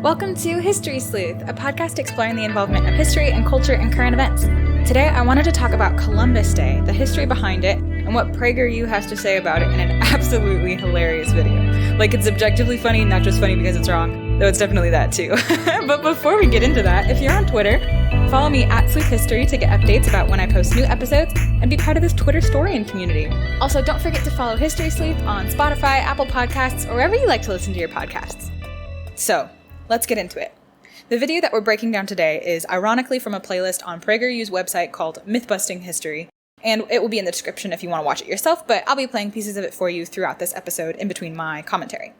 Welcome to History Sleuth, a podcast exploring the involvement of history and culture in current events. Today, I wanted to talk about Columbus Day, the history behind it, and what PragerU has to say about it in an absolutely hilarious video. Like, it's objectively funny, not just funny because it's wrong, though it's definitely that too. But before we get into that, if you're on Twitter, follow me at Sleuth History to get updates about when I post new episodes and be part of this Twitter historian community. Also, don't forget to follow History Sleuth on Spotify, Apple Podcasts, or wherever you like to listen to your podcasts. So, let's get into it. The video that we're breaking down today is ironically from a playlist on PragerU's website called Myth-Busting History, and it will be in the description if you want to watch it yourself, but I'll be playing pieces of it for you throughout this episode in between my commentary.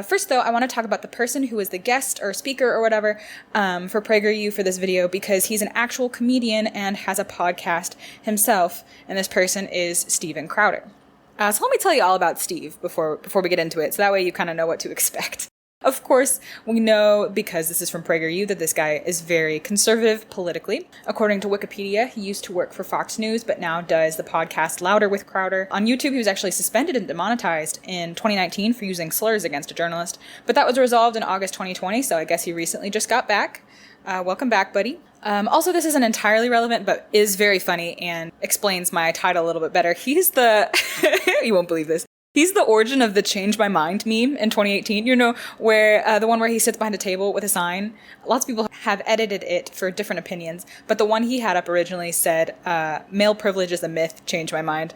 First, though, I want to talk about the person who is the guest or speaker or whatever for PragerU for this video, because he's an actual comedian and has a podcast himself, and this person is Steven Crowder. So let me tell you all about Steve before we get into it, so that way you kind of know what to expect. Of course, we know, because this is from PragerU, that this guy is very conservative politically. According to Wikipedia, he used to work for Fox News, but now does the podcast Louder with Crowder. On YouTube, he was actually suspended and demonetized in 2019 for using slurs against a journalist, but that was resolved in August 2020, so I guess he recently just got back. Welcome back, buddy. Also, this isn't entirely relevant, but is very funny and explains my title a little bit better. He's the... you won't believe this. He's the origin of the Change My Mind meme in 2018, where the one where he sits behind a table with a sign. Lots of people have edited it for different opinions, but the one he had up originally said, male privilege is a myth, change my mind.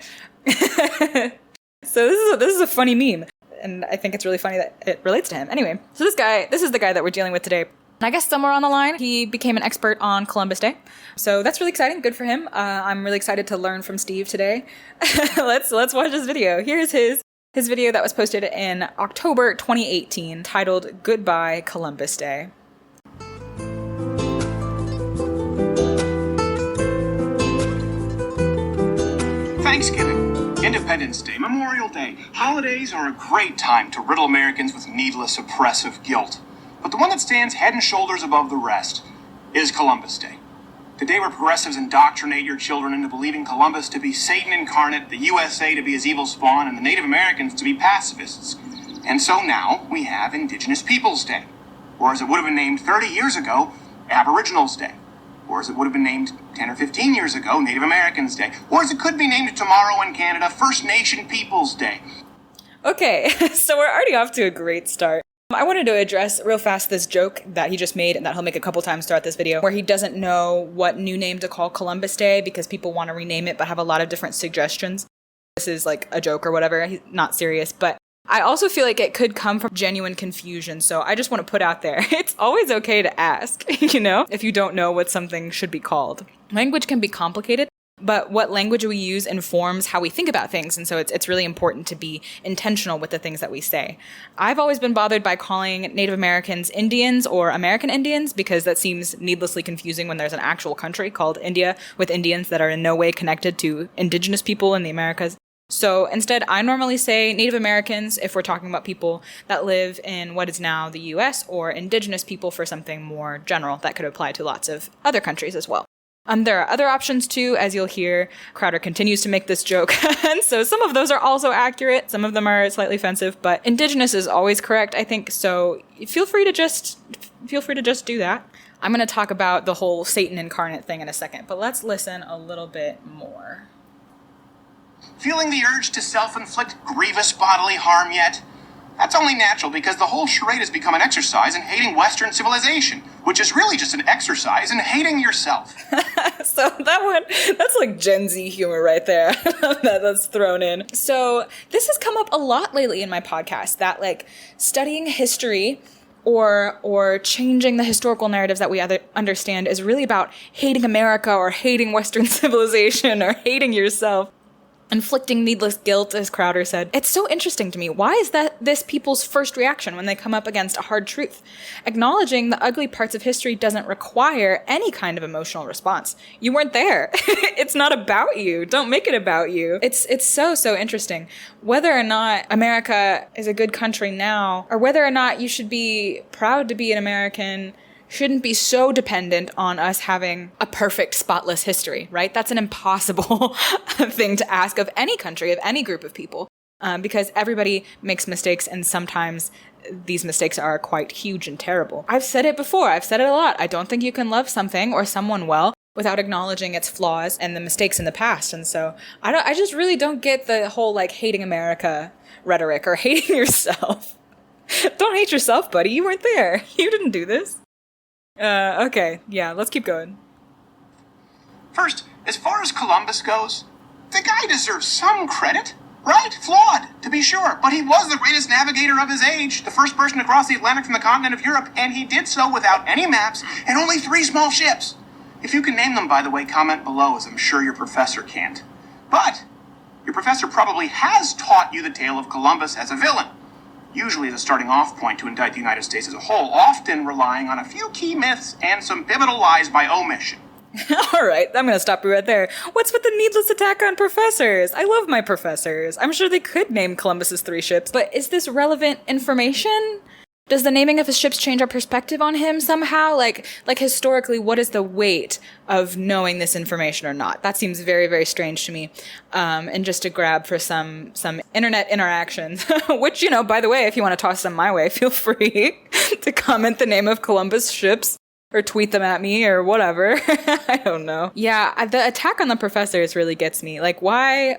So this is a funny meme, and I think it's really funny that it relates to him. Anyway, so this is the guy that we're dealing with today. And I guess somewhere on the line, he became an expert on Columbus Day. So that's really exciting. Good for him. I'm really excited to learn from Steve today. Let's watch this video. Here's his video that was posted in October 2018, titled Goodbye Columbus Day. Thanksgiving, Independence Day, Memorial Day. Holidays are a great time to riddle Americans with needless oppressive guilt. But the one that stands head and shoulders above the rest is Columbus Day. The day where progressives indoctrinate your children into believing Columbus to be Satan incarnate, the USA to be his evil spawn, and the Native Americans to be pacifists. And so now we have Indigenous Peoples Day. Or as it would have been named 30 years ago, Aboriginals Day. Or as it would have been named 10 or 15 years ago, Native Americans Day. Or as it could be named tomorrow in Canada, First Nation Peoples Day. Okay, so we're already off to a great start. I wanted to address real fast this joke that he just made and that he'll make a couple times throughout this video, where he doesn't know what new name to call Columbus Day because people want to rename it but have a lot of different suggestions. This is like a joke or whatever. He's not serious, but I also feel like it could come from genuine confusion, so I just want to put out there, it's always okay to ask, if you don't know what something should be called. Language can be complicated, but what language we use informs how we think about things, and so it's really important to be intentional with the things that we say. I've always been bothered by calling Native Americans Indians or American Indians because that seems needlessly confusing when there's an actual country called India with Indians that are in no way connected to indigenous people in the Americas. So instead, I normally say Native Americans if we're talking about people that live in what is now the US, or indigenous people for something more general that could apply to lots of other countries as well. There are other options too, as you'll hear. Crowder continues to make this joke, and so some of those are also accurate. Some of them are slightly offensive, but indigenous is always correct, I think. So feel free to just do that. I'm going to talk about the whole Satan incarnate thing in a second, but let's listen a little bit more. Feeling the urge to self-inflict grievous bodily harm yet? That's only natural because the whole charade has become an exercise in hating Western civilization, which is really just an exercise in hating yourself. So that's like Gen Z humor right there that's thrown in. So this has come up a lot lately in my podcast, that like studying history or changing the historical narratives that we understand is really about hating America or hating Western civilization or hating yourself. Inflicting needless guilt, as Crowder said. It's so interesting to me. Why is that this people's first reaction when they come up against a hard truth? Acknowledging the ugly parts of history doesn't require any kind of emotional response. You weren't there. It's not about you. Don't make it about you. It's so interesting. Whether or not America is a good country now, or whether or not you should be proud to be an American, shouldn't be so dependent on us having a perfect, spotless history, right? That's an impossible thing to ask of any country, of any group of people. because everybody makes mistakes, and sometimes these mistakes are quite huge and terrible. I've said it before. I've said it a lot. I don't think you can love something or someone well without acknowledging its flaws and the mistakes in the past. And so I just really don't get the whole like hating America rhetoric or hating yourself. Don't hate yourself, buddy. You weren't there. You didn't do this. Okay. Yeah, let's keep going. First, as far as Columbus goes, the guy deserves some credit, right? Flawed, to be sure, but he was the greatest navigator of his age, the first person to cross the Atlantic from the continent of Europe, and he did so without any maps and only 3 small ships. If you can name them, by the way, comment below, as I'm sure your professor can't. But your professor probably has taught you the tale of Columbus as a villain, usually as a starting off point to indict the United States as a whole, often relying on a few key myths and some pivotal lies by omission. All right, I'm going to stop you right there. What's with the needless attack on professors? I love my professors. I'm sure they could name Columbus's 3 ships, but is this relevant information? Does the naming of his ships change our perspective on him somehow? Like historically, what is the weight of knowing this information or not? That seems very, very strange to me. And just to grab for some internet interactions, which, by the way, if you want to toss some my way, feel free to comment the name of Columbus ships or tweet them at me or whatever. I don't know. Yeah, the attack on the professors really gets me. Like, why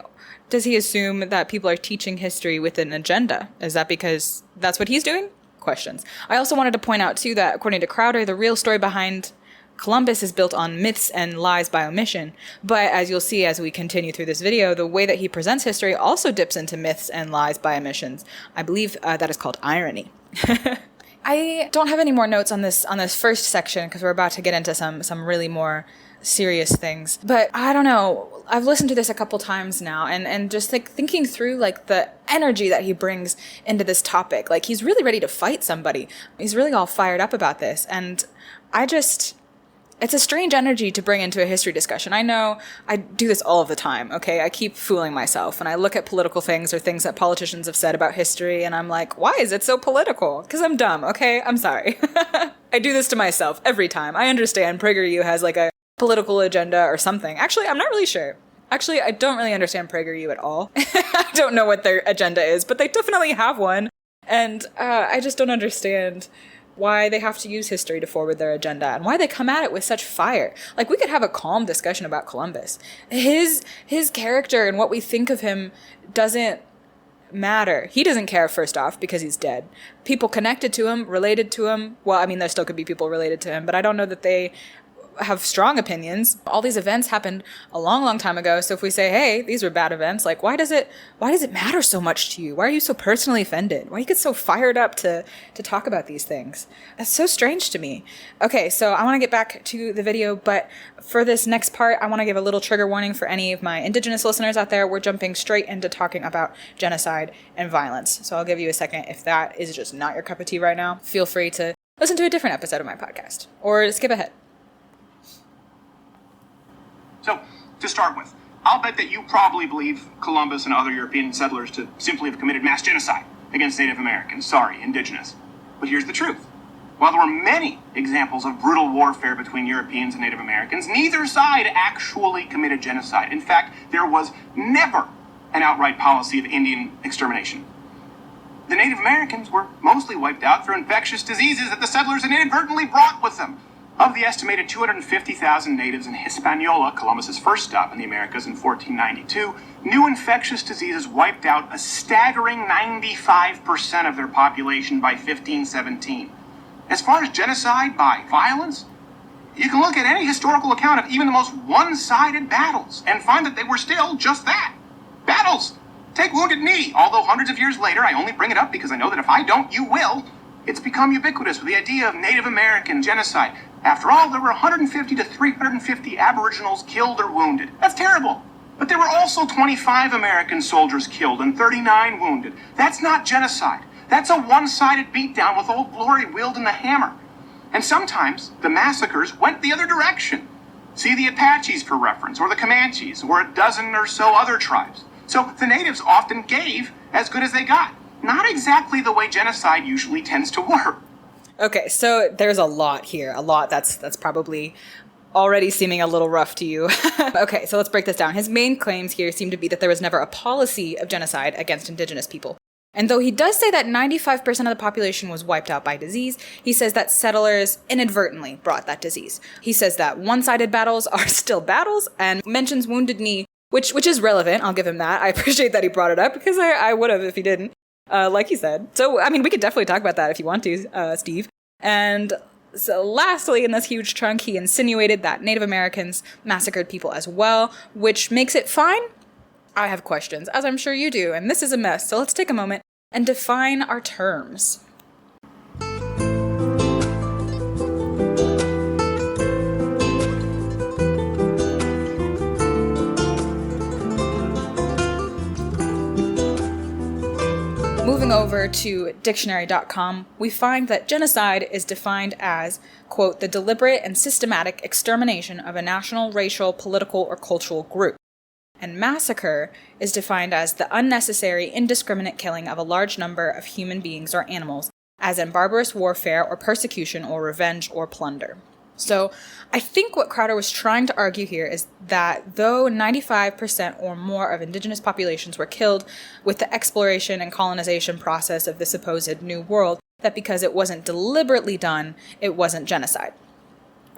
does he assume that people are teaching history with an agenda? Is that because that's what he's doing? Questions. I also wanted to point out, too, that according to Crowder, the real story behind Columbus is built on myths and lies by omission. But as you'll see as we continue through this video, the way that he presents history also dips into myths and lies by omissions. I believe that is called irony. I don't have any more notes on this first section because we're about to get into some really more serious things. But I don't know. I've listened to this a couple times now and just like thinking through like the energy that he brings into this topic. Like he's really ready to fight somebody. He's really all fired up about this. And it's a strange energy to bring into a history discussion. I know I do this all of the time, okay? I keep fooling myself, and I look at political things or things that politicians have said about history, and I'm like, why is it so political? Because I'm dumb, okay? I'm sorry. I do this to myself every time. I understand PragerU has like a political agenda or something. Actually, I'm not really sure. Actually, I don't really understand PragerU at all. I don't know what their agenda is, but they definitely have one, and I just don't understand why they have to use history to forward their agenda and why they come at it with such fire. Like, we could have a calm discussion about Columbus. His character and what we think of him doesn't matter. He doesn't care, first off, because he's dead. People connected to him, related to him, well, I mean, there still could be people related to him, but I don't know that they have strong opinions. All these events happened a long, long time ago. So if we say, hey, these were bad events, like, why does it matter so much to you? Why are you so personally offended? Why do you get so fired up to talk about these things? That's so strange to me. Okay, so I want to get back to the video, but for this next part, I want to give a little trigger warning for any of my Indigenous listeners out there. We're jumping straight into talking about genocide and violence. So I'll give you a second. If that is just not your cup of tea right now, feel free to listen to a different episode of my podcast or skip ahead. So, to start with, I'll bet that you probably believe Columbus and other European settlers to simply have committed mass genocide against Native Americans, indigenous. But here's the truth. While there were many examples of brutal warfare between Europeans and Native Americans, neither side actually committed genocide. In fact, there was never an outright policy of Indian extermination. The Native Americans were mostly wiped out through infectious diseases that the settlers had inadvertently brought with them. Of the estimated 250,000 natives in Hispaniola, Columbus's first stop in the Americas in 1492, new infectious diseases wiped out a staggering 95% of their population by 1517. As far as genocide by violence, you can look at any historical account of even the most one-sided battles and find that they were still just that. Battles! Take Wounded Knee, although hundreds of years later, I only bring it up because I know that if I don't, you will. It's become ubiquitous with the idea of Native American genocide. After all, there were 150 to 350 Aboriginals killed or wounded. That's terrible. But there were also 25 American soldiers killed and 39 wounded. That's not genocide. That's a one-sided beatdown with Old Glory wielding the hammer. And sometimes the massacres went the other direction. See the Apaches for reference, or the Comanches, or a dozen or so other tribes. So the natives often gave as good as they got. Not exactly the way genocide usually tends to work. Okay, so there's a lot here. A lot that's probably already seeming a little rough to you. Okay, so let's break this down. His main claims here seem to be that there was never a policy of genocide against indigenous people. And though he does say that 95% of the population was wiped out by disease, he says that settlers inadvertently brought that disease. He says that one-sided battles are still battles and mentions Wounded Knee, which is relevant. I'll give him that. I appreciate that he brought it up because I would have if he didn't, like he said. So, I mean, we could definitely talk about that if you want to, Steve. And so lastly, in this huge chunk, he insinuated that Native Americans massacred people as well, which makes it fine. I have questions, as I'm sure you do, and this is a mess, so let's take a moment and define our terms. Moving over to dictionary.com, we find that genocide is defined as, quote, the deliberate and systematic extermination of a national, racial, political, or cultural group. And massacre is defined as the unnecessary, indiscriminate killing of a large number of human beings or animals, as in barbarous warfare or persecution or revenge or plunder. So I think what Crowder was trying to argue here is that though 95% or more of indigenous populations were killed with the exploration and colonization process of the supposed New World, that because it wasn't deliberately done, it wasn't genocide.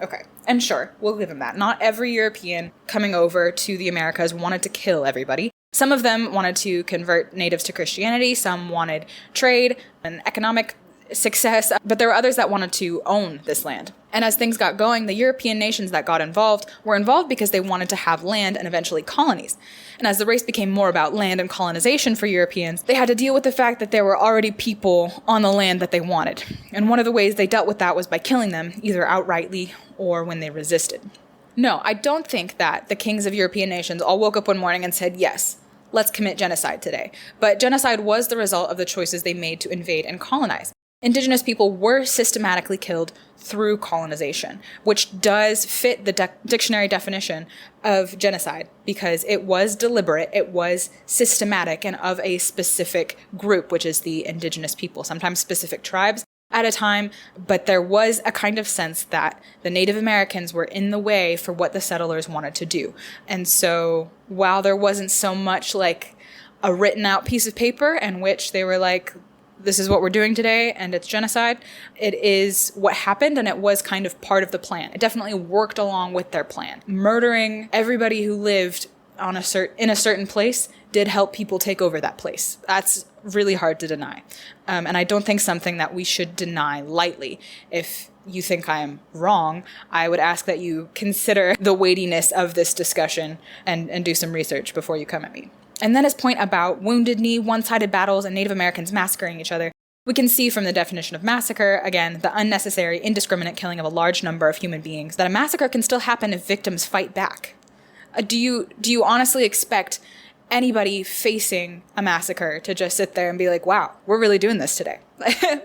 Okay, and sure, we'll give him that. Not every European coming over to the Americas wanted to kill everybody. Some of them wanted to convert natives to Christianity, some wanted trade and economic success, but there were others that wanted to own this land. And as things got going, the European nations that got involved were involved because they wanted to have land and eventually colonies. And as the race became more about land and colonization for Europeans, they had to deal with the fact that there were already people on the land that they wanted. And one of the ways they dealt with that was by killing them, either outrightly or when they resisted. No, I don't think that the kings of European nations all woke up one morning and said, yes, let's commit genocide today. But genocide was the result of the choices they made to invade and colonize. Indigenous people were systematically killed through colonization, which does fit the dictionary definition of genocide because it was deliberate, it was systematic, and of a specific group, which is the indigenous people, sometimes specific tribes at a time, but there was a kind of sense that the Native Americans were in the way for what the settlers wanted to do. And so while there wasn't so much like a written out piece of paper in which they were like, this is what we're doing today, and it's genocide, it is what happened, and it was kind of part of the plan. It definitely worked along with their plan. Murdering everybody who lived in a certain place did help people take over that place. That's really hard to deny. And I don't think something that we should deny lightly. If you think I'm wrong, I would ask that you consider the weightiness of this discussion and do some research before you come at me. And then his point about Wounded Knee, one-sided battles, and Native Americans massacring each other, we can see from the definition of massacre, again, the unnecessary, indiscriminate killing of a large number of human beings, that a massacre can still happen if victims fight back. Do you honestly expect anybody facing a massacre to just sit there and be like, wow, we're really doing this today,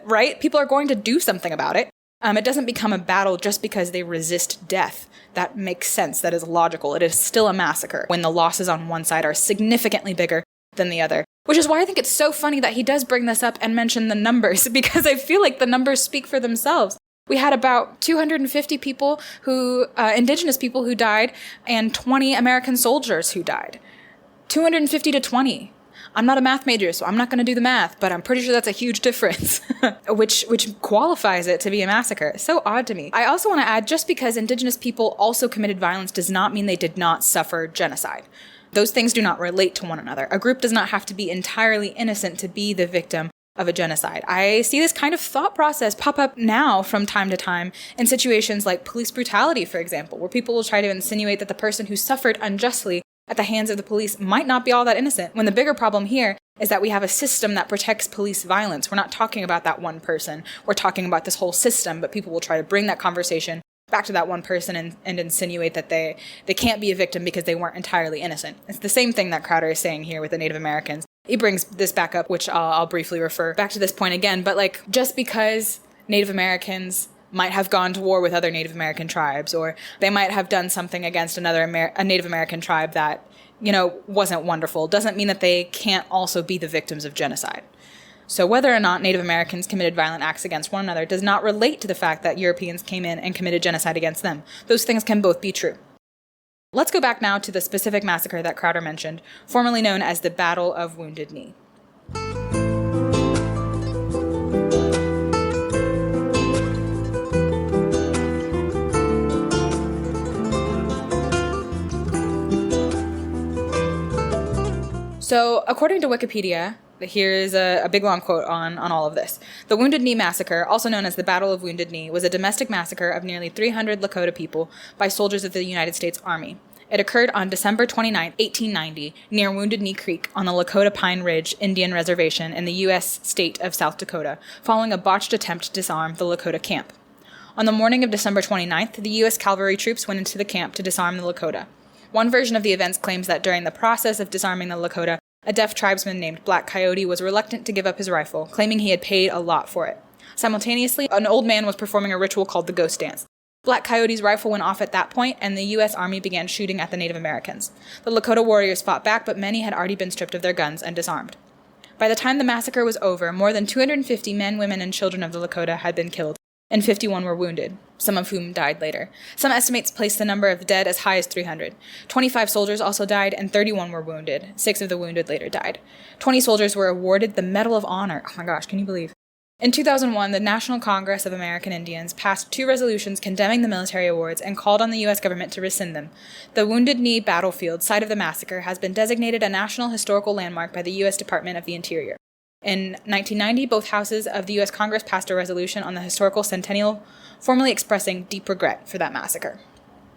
right? People are going to do something about it. It doesn't become a battle just because they resist death. That makes sense. That is logical. It is still a massacre when the losses on one side are significantly bigger than the other. Which is why I think it's so funny that he does bring this up and mention the numbers, because I feel like the numbers speak for themselves. We had about 250 people indigenous people who died, and 20 American soldiers who died. 250 to 20. I'm not a math major, so I'm not going to do the math, but I'm pretty sure that's a huge difference, which qualifies it to be a massacre. So odd to me. I also want to add, just because indigenous people also committed violence does not mean they did not suffer genocide. Those things do not relate to one another. A group does not have to be entirely innocent to be the victim of a genocide. I see this kind of thought process pop up now from time to time in situations like police brutality, for example, where people will try to insinuate that the person who suffered unjustly at the hands of the police might not be all that innocent, when the bigger problem here is that we have a system that protects police violence. We're not talking about that one person. We're talking about this whole system, but people will try to bring that conversation back to that one person and insinuate that they can't be a victim because they weren't entirely innocent. It's the same thing that Crowder is saying here with the Native Americans. He brings this back up, which I'll briefly refer back to this point again, but like, just because Native Americans might have gone to war with other Native American tribes, or they might have done something against a Native American tribe that, wasn't wonderful, doesn't mean that they can't also be the victims of genocide. So whether or not Native Americans committed violent acts against one another does not relate to the fact that Europeans came in and committed genocide against them. Those things can both be true. Let's go back now to the specific massacre that Crowder mentioned, formerly known as the Battle of Wounded Knee. So, according to Wikipedia, here's a big long quote on all of this. The Wounded Knee Massacre, also known as the Battle of Wounded Knee, was a domestic massacre of nearly 300 Lakota people by soldiers of the United States Army. It occurred on December 29, 1890, near Wounded Knee Creek on the Lakota Pine Ridge Indian Reservation in the U.S. state of South Dakota, following a botched attempt to disarm the Lakota camp. On the morning of December 29th, the U.S. cavalry troops went into the camp to disarm the Lakota. One version of the events claims that during the process of disarming the Lakota, a deaf tribesman named Black Coyote was reluctant to give up his rifle, claiming he had paid a lot for it. Simultaneously, an old man was performing a ritual called the Ghost Dance. Black Coyote's rifle went off at that point, and the U.S. Army began shooting at the Native Americans. The Lakota warriors fought back, but many had already been stripped of their guns and disarmed. By the time the massacre was over, more than 250 men, women, and children of the Lakota had been killed, and 51 were wounded, some of whom died later. Some estimates place the number of dead as high as 300. 25 soldiers also died, and 31 were wounded. 6 of the wounded later died. 20 soldiers were awarded the Medal of Honor. Oh my gosh, can you believe? In 2001, the National Congress of American Indians passed 2 resolutions condemning the military awards and called on the U.S. government to rescind them. The Wounded Knee battlefield, site of the massacre, has been designated a National Historical Landmark by the U.S. Department of the Interior. In 1990, both houses of the U.S. Congress passed a resolution on the historical centennial, formally expressing deep regret for that massacre.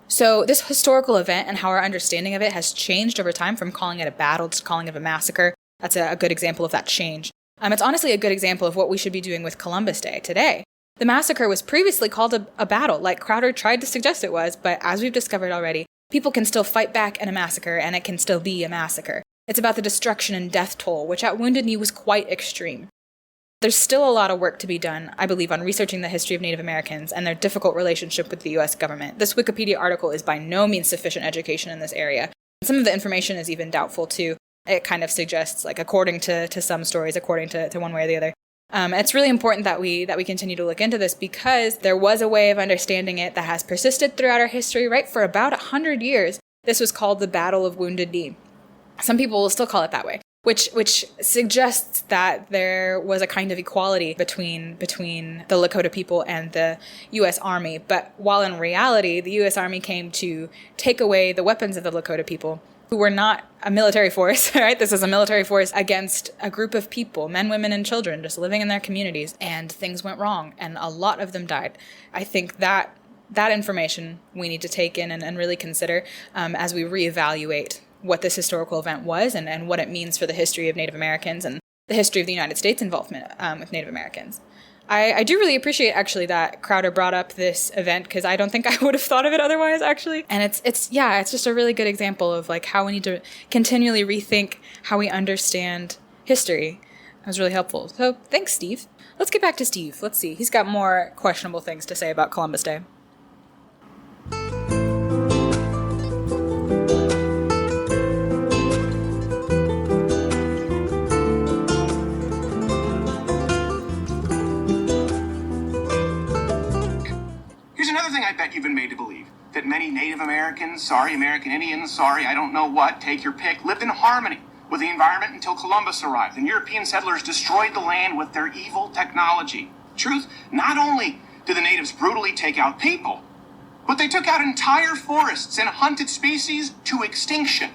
So this historical event and how our understanding of it has changed over time, from calling it a battle to calling it a massacre. That's a good example of that change. It's honestly a good example of what we should be doing with Columbus Day today. The massacre was previously called a battle, like Crowder tried to suggest it was, but as we've discovered already, people can still fight back in a massacre, and it can still be a massacre. It's about the destruction and death toll, which at Wounded Knee was quite extreme. There's still a lot of work to be done, I believe, on researching the history of Native Americans and their difficult relationship with the U.S. government. This Wikipedia article is by no means sufficient education in this area. Some of the information is even doubtful, too. It kind of suggests, like, according to some stories, according to one way or the other. It's really important that we continue to look into this, because there was a way of understanding it that has persisted throughout our history, right? For about 100 years, this was called the Battle of Wounded Knee. Some people will still call it that way, which suggests that there was a kind of equality between the Lakota people and the U.S. Army. But while in reality, the U.S. Army came to take away the weapons of the Lakota people, who were not a military force, right? This is a military force against a group of people, men, women, and children, just living in their communities, and things went wrong, and a lot of them died. I think that information we need to take in and really consider as we reevaluate what this historical event was and what it means for the history of Native Americans and the history of the United States involvement with Native Americans. I do really appreciate, actually, that Crowder brought up this event, because I don't think I would have thought of it otherwise, actually. And it's just a really good example of, like, how we need to continually rethink how we understand history. That was really helpful. So thanks, Steve. Let's get back to Steve. Let's see. He's got more questionable things to say about Columbus Day. I bet you've been made to believe that many Native Americans, American Indians, I don't know what, take your pick, lived in harmony with the environment until Columbus arrived and European settlers destroyed the land with their evil technology. Truth, not only did the natives brutally take out people, but they took out entire forests and hunted species to extinction.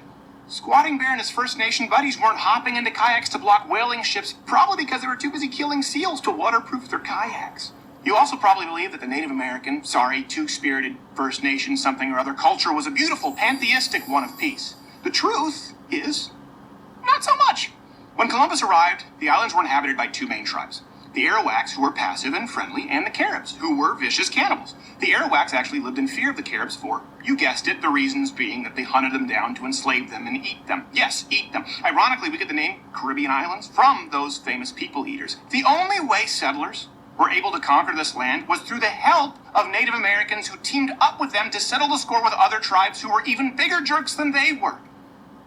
Squatting Bear and his First Nation buddies weren't hopping into kayaks to block whaling ships, probably because they were too busy killing seals to waterproof their kayaks. You also probably believe that the Native American, two-spirited First Nation something or other culture was a beautiful, pantheistic one of peace. The truth is, not so much. When Columbus arrived, the islands were inhabited by 2 main tribes. The Arawaks, who were passive and friendly, and the Caribs, who were vicious cannibals. The Arawaks actually lived in fear of the Caribs for, you guessed it, the reasons being that they hunted them down to enslave them and eat them. Yes, eat them. Ironically, we get the name Caribbean Islands from those famous people eaters. The only way settlers were able to conquer this land was through the help of Native Americans who teamed up with them to settle the score with other tribes who were even bigger jerks than they were.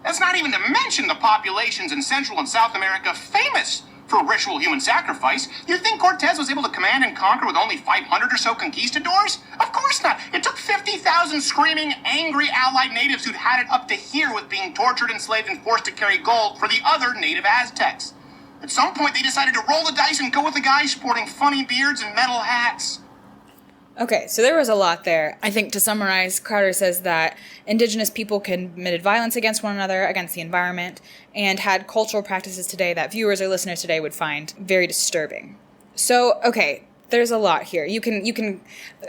That's not even to mention the populations in Central and South America famous for ritual human sacrifice. You think Cortez was able to command and conquer with only 500 or so conquistadors? Of course not. It took 50,000 screaming, angry allied natives who'd had it up to here with being tortured, enslaved, and forced to carry gold for the other native Aztecs. At some point, they decided to roll the dice and go with the guys sporting funny beards and metal hats. Okay, so there was a lot there. I think to summarize, Crowder says that indigenous people committed violence against one another, against the environment, and had cultural practices today that viewers or listeners today would find very disturbing. So, okay, there's a lot here. You can,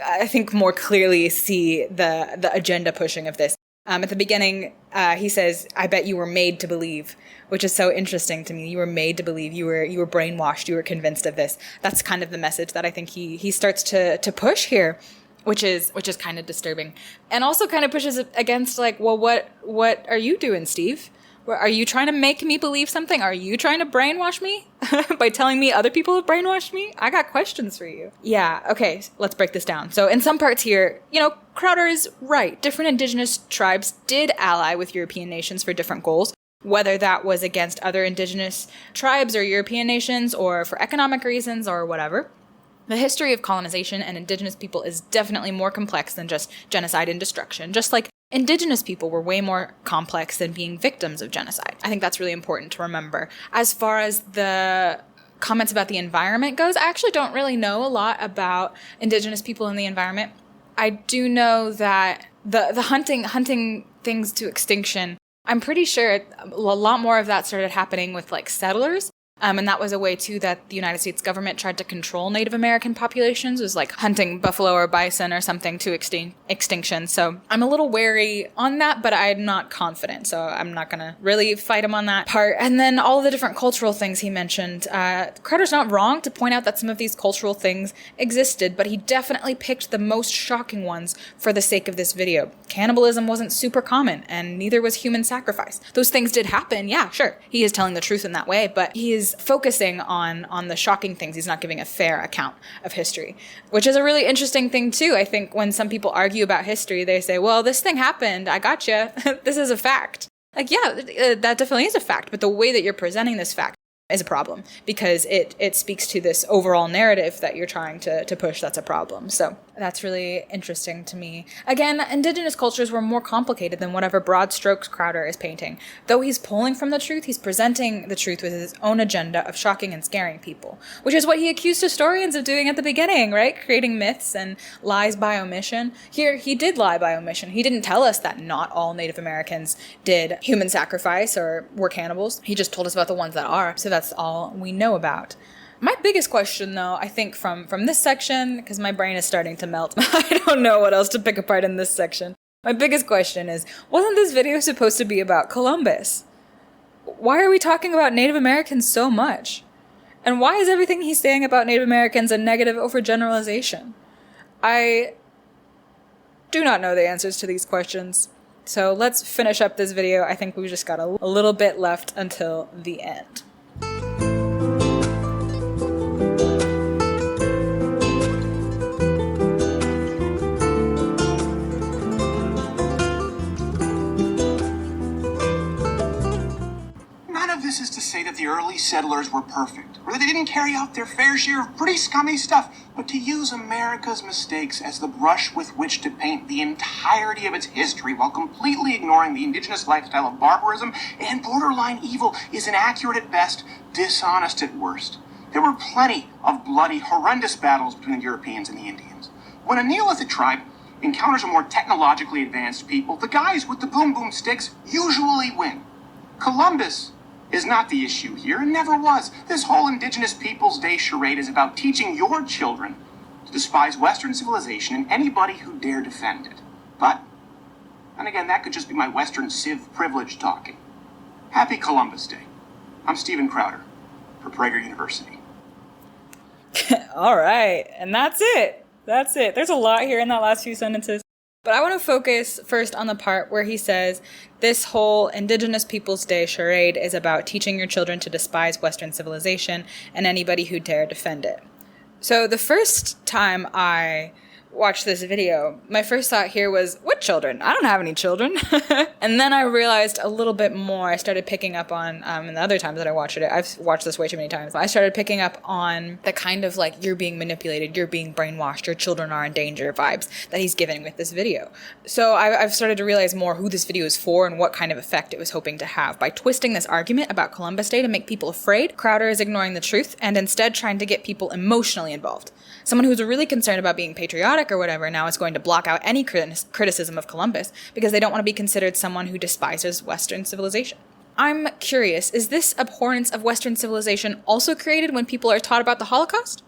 I think, more clearly see the agenda pushing of this. At the beginning, he says, "I bet you were made to believe," which is so interesting to me. You were made to believe. You were brainwashed. You were convinced of this. That's kind of the message that I think he starts to push here, which is kind of disturbing, and also kind of pushes against like, well, what are you doing, Steve? Are you trying to make me believe something? Are you trying to brainwash me by telling me other people have brainwashed me? I got questions for you. Yeah, okay, let's break this down. So in some parts here, Crowder is right. Different indigenous tribes did ally with European nations for different goals, whether that was against other indigenous tribes or European nations or for economic reasons or whatever. The history of colonization and indigenous people is definitely more complex than just genocide and destruction, just like indigenous people were way more complex than being victims of genocide. I think that's really important to remember. As far as the comments about the environment goes, I actually don't really know a lot about indigenous people in the environment. I do know that the hunting things to extinction, I'm pretty sure a lot more of that started happening with like settlers. And that was a way, too, that the United States government tried to control Native American populations, was like hunting buffalo or bison or something to extinction. So I'm a little wary on that, but I'm not confident. So I'm not going to really fight him on that part. And then all the different cultural things he mentioned. Crowder's not wrong to point out that some of these cultural things existed, but he definitely picked the most shocking ones for the sake of this video. Cannibalism wasn't super common, and neither was human sacrifice. Those things did happen, yeah, sure. He is telling the truth in that way, but he is focusing on the shocking things. He's not giving a fair account of history, which is a really interesting thing too. I think when some people argue about history, they say, well, this thing happened, I gotcha. This is a fact. Like, yeah, that definitely is a fact, but the way that you're presenting this fact is a problem because it speaks to this overall narrative that you're trying to push that's a problem. So that's really interesting to me. Again, indigenous cultures were more complicated than whatever broad strokes Crowder is painting. Though he's pulling from the truth, he's presenting the truth with his own agenda of shocking and scaring people, which is what he accused historians of doing at the beginning, right? Creating myths and lies by omission. Here, he did lie by omission. He didn't tell us that not all Native Americans did human sacrifice or were cannibals. He just told us about the ones that are. So that's all we know about. My biggest question, though, I think from this section, because my brain is starting to melt, I don't know what else to pick apart in this section. My biggest question is, wasn't this video supposed to be about Columbus? Why are we talking about Native Americans so much? And why is everything he's saying about Native Americans a negative overgeneralization? I do not know the answers to these questions. So let's finish up this video. I think we've just got a little bit left until the end. This is to say that the early settlers were perfect, or that they didn't carry out their fair share of pretty scummy stuff, but to use America's mistakes as the brush with which to paint the entirety of its history while completely ignoring the indigenous lifestyle of barbarism and borderline evil is inaccurate at best, dishonest at worst. There were plenty of bloody, horrendous battles between the Europeans and the Indians. When a Neolithic tribe encounters a more technologically advanced people, the guys with the boom-boom sticks usually win. Columbus is not the issue here, and never was. This whole Indigenous Peoples Day charade is about teaching your children to despise Western civilization and anybody who dare defend it. But, and again, that could just be my Western civ privilege talking. Happy Columbus Day. I'm Stephen Crowder for Prager University. All right, and that's it. That's it. There's a lot here in that last few sentences. But I want to focus first on the part where he says, this whole Indigenous Peoples Day charade is about teaching your children to despise Western civilization and anybody who dare defend it. So the first time I watched this video, my first thought here was, what children? I don't have any children. And then I realized a little bit more. I started picking up on, and the other times that I watched it, I've watched this way too many times, I started picking up on the kind of like, you're being manipulated, you're being brainwashed, your children are in danger vibes that he's giving with this video. So I've started to realize more who this video is for and what kind of effect it was hoping to have. By twisting this argument about Columbus Day to make people afraid, Crowder is ignoring the truth and instead trying to get people emotionally involved. Someone who's really concerned about being patriotic problematic or whatever, now is going to block out any criticism of Columbus because they don't want to be considered someone who despises Western civilization. I'm curious, is this abhorrence of Western civilization also created when people are taught about the Holocaust?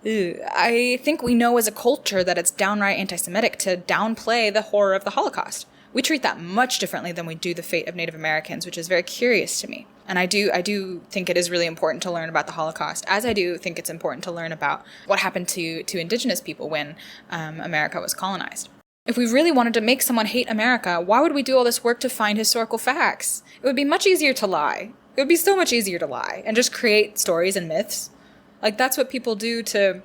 I think we know as a culture that it's downright anti-Semitic to downplay the horror of the Holocaust. We treat that much differently than we do the fate of Native Americans, which is very curious to me. And I do think it is really important to learn about the Holocaust, as I do think it's important to learn about what happened to indigenous people when America was colonized. If we really wanted to make someone hate America, why would we do all this work to find historical facts? It would be much easier to lie. It would be so much easier to lie and just create stories and myths. Like, that's what people do to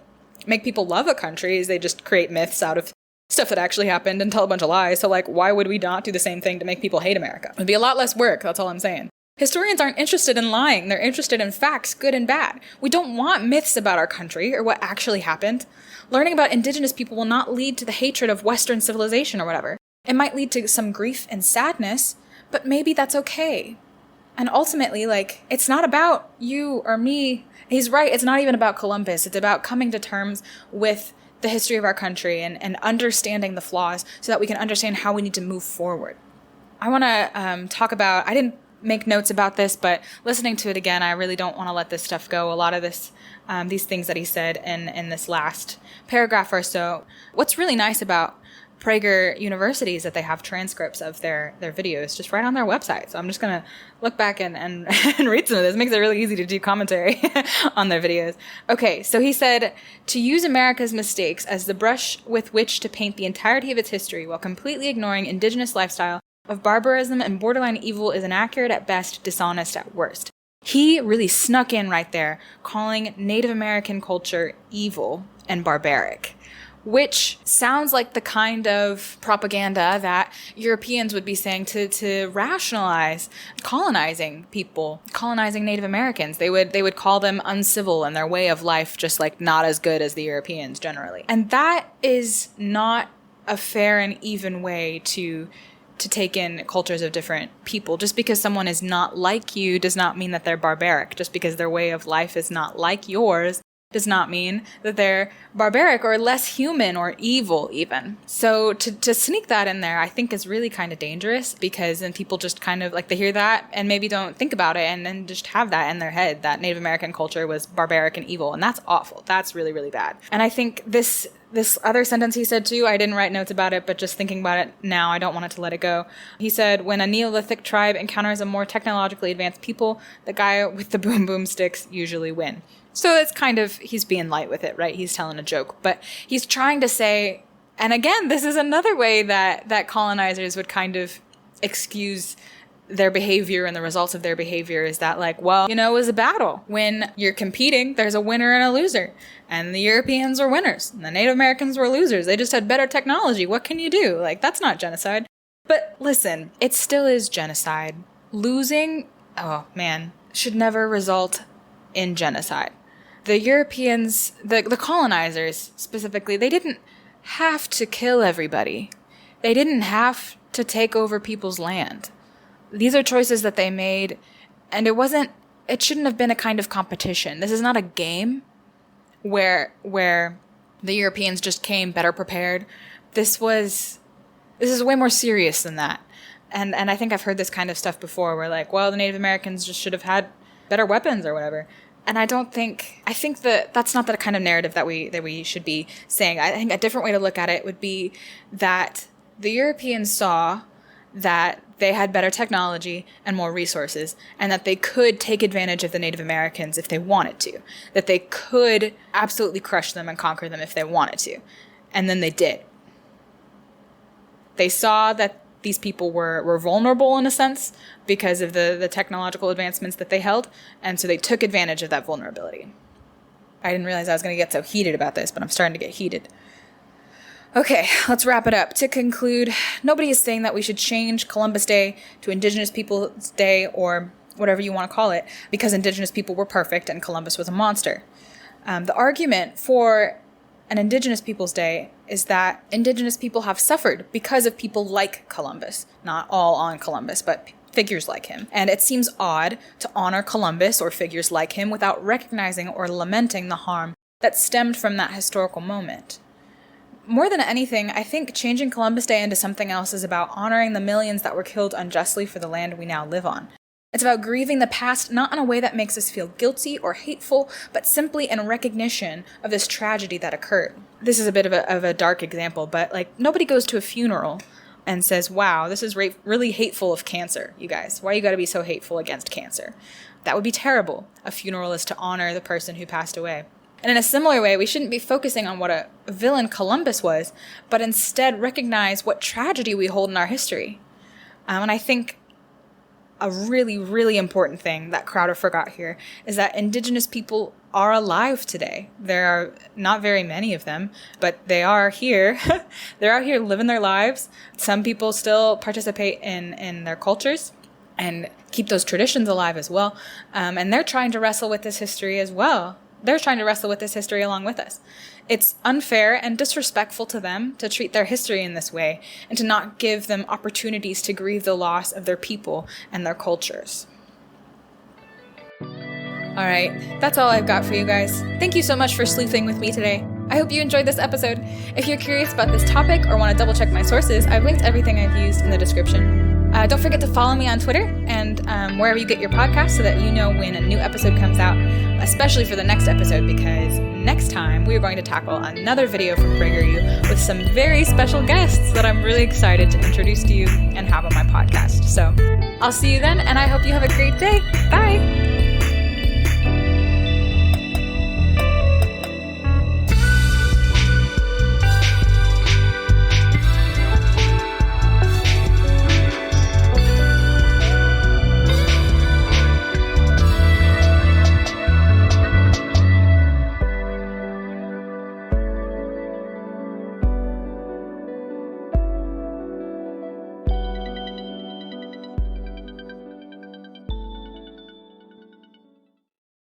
make people love a country, is they just create myths out of stuff that actually happened and tell a bunch of lies. So, like, why would we not do the same thing to make people hate America? It'd be a lot less work, that's all I'm saying. Historians aren't interested in lying. They're interested in facts, good and bad. We don't want myths about our country or what actually happened. Learning about indigenous people will not lead to the hatred of Western civilization or whatever. It might lead to some grief and sadness, but maybe that's okay. And ultimately, like, it's not about you or me. He's right, it's not even about Columbus. It's about coming to terms with the history of our country and understanding the flaws so that we can understand how we need to move forward. I want to talk about, I didn't make notes about this, but listening to it again, I really don't want to let this stuff go. A lot of this, these things that he said in this last paragraph or so. What's really nice about Prager University is that they have transcripts of their videos just right on their website. So I'm just going to look back and read some of this. It makes it really easy to do commentary on their videos. Okay, so he said, to use America's mistakes as the brush with which to paint the entirety of its history while completely ignoring indigenous lifestyle of barbarism and borderline evil is inaccurate at best, dishonest at worst. He really snuck in right there, calling Native American culture evil and barbaric, which sounds like the kind of propaganda that Europeans would be saying to rationalize colonizing people, colonizing Native Americans. They would call them uncivil and their way of life just like not as good as the Europeans generally. And that is not a fair and even way to take in cultures of different people. Just because someone is not like you does not mean that they're barbaric. Just because their way of life is not like yours does not mean that they're barbaric or less human or evil even. So to sneak that in there, I think is really kind of dangerous, because then people just kind of like, they hear that and maybe don't think about it and then just have that in their head, that Native American culture was barbaric and evil. And that's awful. That's really, really bad. And I think this other sentence he said too, I didn't write notes about it, but just thinking about it now, I don't want it to let it go. He said, when a Neolithic tribe encounters a more technologically advanced people, the guy with the boom boom sticks usually win. So it's kind of, he's being light with it, right? He's telling a joke, but he's trying to say, and again, this is another way that colonizers would kind of excuse their behavior and the results of their behavior, is that like, well, it was a battle. When you're competing, there's a winner and a loser. And the Europeans were winners and the Native Americans were losers. They just had better technology. What can you do? Like, that's not genocide. But listen, it still is genocide. Losing, oh man, should never result in genocide. The Europeans, the colonizers specifically, they didn't have to kill everybody. They didn't have to take over people's land. These are choices that they made, and it shouldn't have been a kind of competition. This is not a game where the Europeans just came better prepared. This is way more serious than that. And I think I've heard this kind of stuff before, where like, well, the Native Americans just should have had better weapons or whatever. And I think that that's not the kind of narrative that we should be saying. I think a different way to look at it would be that the Europeans saw that they had better technology and more resources, and that they could take advantage of the Native Americans if they wanted to, that they could absolutely crush them and conquer them if they wanted to. And then they did. They saw that these people were vulnerable in a sense because of the technological advancements that they held, and so they took advantage of that vulnerability. I didn't realize I was going to get so heated about this, but I'm starting to get heated. Okay, let's wrap it up. To conclude, nobody is saying that we should change Columbus Day to Indigenous Peoples Day, or whatever you want to call it, because Indigenous people were perfect and Columbus was a monster. The argument for an Indigenous Peoples Day is that Indigenous people have suffered because of people like Columbus. Not all on Columbus, but figures like him. And it seems odd to honor Columbus or figures like him without recognizing or lamenting the harm that stemmed from that historical moment. more than anything, I think changing Columbus Day into something else is about honoring the millions that were killed unjustly for the land we now live on. It's about grieving the past, not in a way that makes us feel guilty or hateful, but simply in recognition of this tragedy that occurred. This is a bit of a dark example, but nobody goes to a funeral and says, wow, this is really hateful of cancer, you guys. Why you gotta be so hateful against cancer? That would be terrible. A funeral is to honor the person who passed away. And in a similar way, we shouldn't be focusing on what a villain Columbus was, but instead recognize what tragedy we hold in our history. And I think a really, really important thing that Crowder forgot here is that Indigenous people are alive today. There are not very many of them, but they are here. They're out here living their lives. Some people still participate in their cultures and keep those traditions alive as well. And they're trying to wrestle with this history as well. They're trying to wrestle with this history along with us. It's unfair and disrespectful to them to treat their history in this way and to not give them opportunities to grieve the loss of their people and their cultures. All right, that's all I've got for you guys. Thank you so much for sleuthing with me today. I hope you enjoyed this episode. If you're curious about this topic or want to double check my sources, I've linked everything I've used in the description. Don't forget to follow me on Twitter and wherever you get your podcasts so that you know when a new episode comes out, especially for the next episode, because next time we are going to tackle another video from PragerU with some very special guests that I'm really excited to introduce to you and have on my podcast. So I'll see you then, and I hope you have a great day. Bye!